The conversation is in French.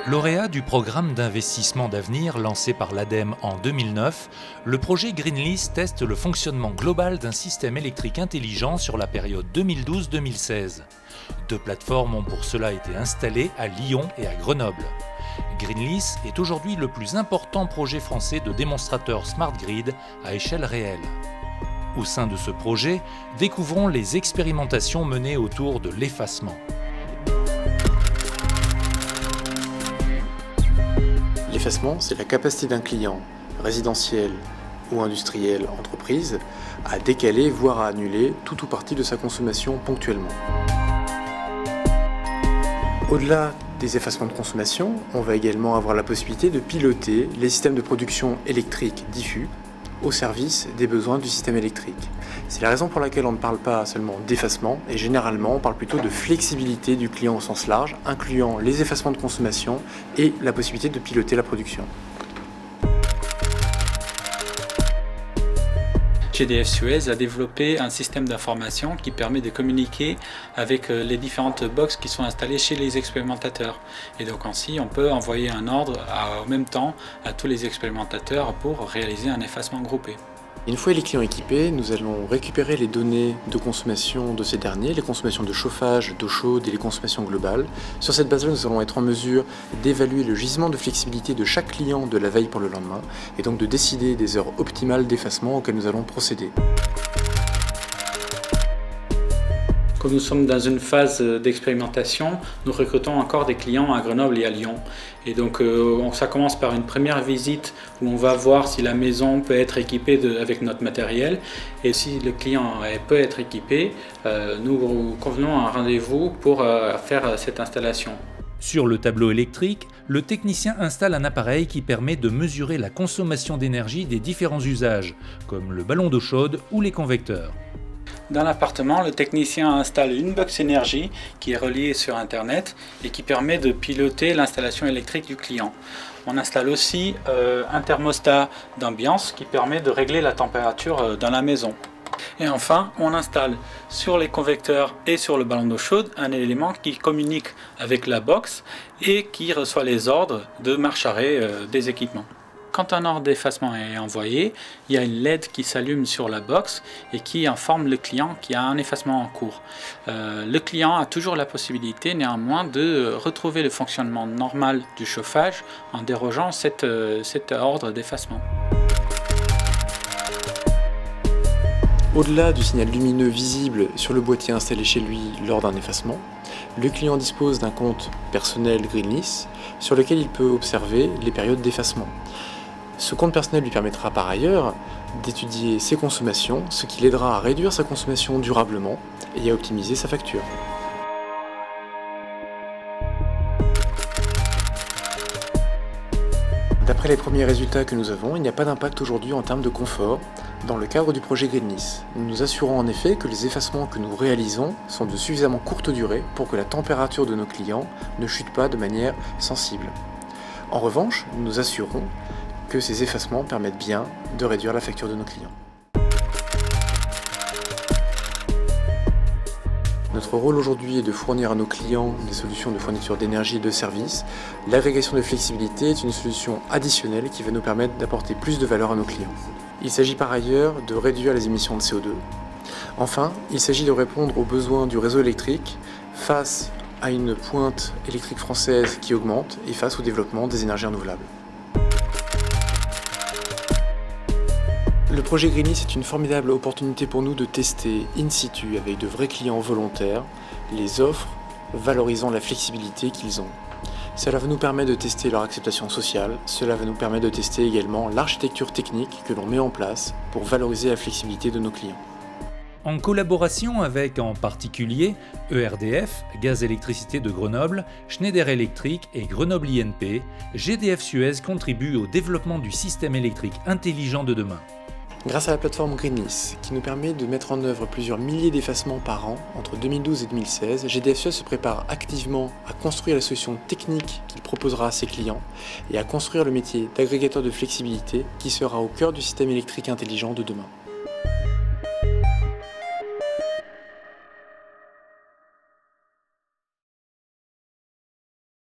Lauréat du programme d'investissement d'avenir lancé par l'ADEME en 2009, le projet Greenlease teste le fonctionnement global d'un système électrique intelligent sur la période 2012-2016. 2 plateformes ont pour cela été installées à Lyon et à Grenoble. Greenlease est aujourd'hui le plus important projet français de démonstrateur Smart Grid à échelle réelle. Au sein de ce projet, découvrons les expérimentations menées autour de l'effacement. L'effacement, c'est la capacité d'un client, résidentiel ou industriel, entreprise, à décaler, voire à annuler tout ou partie de sa consommation ponctuellement. Au-delà des effacements de consommation, on va également avoir la possibilité de piloter les systèmes de production électrique diffus au service des besoins du système électrique. C'est la raison pour laquelle on ne parle pas seulement d'effacement, et généralement on parle plutôt de flexibilité du client au sens large, incluant les effacements de consommation et la possibilité de piloter la production. GDF Suez a développé un système d'information qui permet de communiquer avec les différentes boxes qui sont installées chez les expérimentateurs. Et donc ainsi, on peut envoyer un ordre en même temps à tous les expérimentateurs pour réaliser un effacement groupé. Une fois les clients équipés, nous allons récupérer les données de consommation de ces derniers, les consommations de chauffage, d'eau chaude et les consommations globales. Sur cette base-là, nous allons être en mesure d'évaluer le gisement de flexibilité de chaque client de la veille pour le lendemain et donc de décider des heures optimales d'effacement auxquelles nous allons procéder. Quand nous sommes dans une phase d'expérimentation, nous recrutons encore des clients à Grenoble et à Lyon. Et donc ça commence par une première visite où on va voir si la maison peut être équipée avec notre matériel. Et si le client peut être équipé, nous convenons un rendez-vous pour faire cette installation. Sur le tableau électrique, le technicien installe un appareil qui permet de mesurer la consommation d'énergie des différents usages, comme le ballon d'eau chaude ou les convecteurs. Dans l'appartement, le technicien installe une box énergie qui est reliée sur Internet et qui permet de piloter l'installation électrique du client. On installe aussi un thermostat d'ambiance qui permet de régler la température dans la maison. Et enfin, on installe sur les convecteurs et sur le ballon d'eau chaude un élément qui communique avec la box et qui reçoit les ordres de marche arrêt des équipements. Quand un ordre d'effacement est envoyé, il y a une LED qui s'allume sur la box et qui informe le client qu'il y a un effacement en cours. Le client a toujours la possibilité néanmoins de retrouver le fonctionnement normal du chauffage en dérogeant cet ordre d'effacement. Au-delà du signal lumineux visible sur le boîtier installé chez lui lors d'un effacement, le client dispose d'un compte personnel Greenlease sur lequel il peut observer les périodes d'effacement. Ce compte personnel lui permettra par ailleurs d'étudier ses consommations, ce qui l'aidera à réduire sa consommation durablement et à optimiser sa facture. D'après les premiers résultats que nous avons, il n'y a pas d'impact aujourd'hui en termes de confort dans le cadre du projet Greenlease. Nous nous assurons en effet que les effacements que nous réalisons sont de suffisamment courte durée pour que la température de nos clients ne chute pas de manière sensible. En revanche, nous nous assurons que ces effacements permettent bien de réduire la facture de nos clients. Notre rôle aujourd'hui est de fournir à nos clients des solutions de fourniture d'énergie et de services. L'agrégation de flexibilité est une solution additionnelle qui va nous permettre d'apporter plus de valeur à nos clients. Il s'agit par ailleurs de réduire les émissions de CO2. Enfin, il s'agit de répondre aux besoins du réseau électrique face à une pointe électrique française qui augmente et face au développement des énergies renouvelables. Le projet Greenlease est une formidable opportunité pour nous de tester in situ avec de vrais clients volontaires les offres valorisant la flexibilité qu'ils ont. Cela va nous permettre de tester leur acceptation sociale, cela va nous permettre de tester également l'architecture technique que l'on met en place pour valoriser la flexibilité de nos clients. En collaboration avec en particulier ERDF, Gaz Électricité de Grenoble, Schneider Electric et Grenoble INP, GDF Suez contribue au développement du système électrique intelligent de demain. Grâce à la plateforme Greenlease, qui nous permet de mettre en œuvre plusieurs milliers d'effacements par an entre 2012 et 2016, GDF Suez se prépare activement à construire la solution technique qu'il proposera à ses clients et à construire le métier d'agrégateur de flexibilité qui sera au cœur du système électrique intelligent de demain.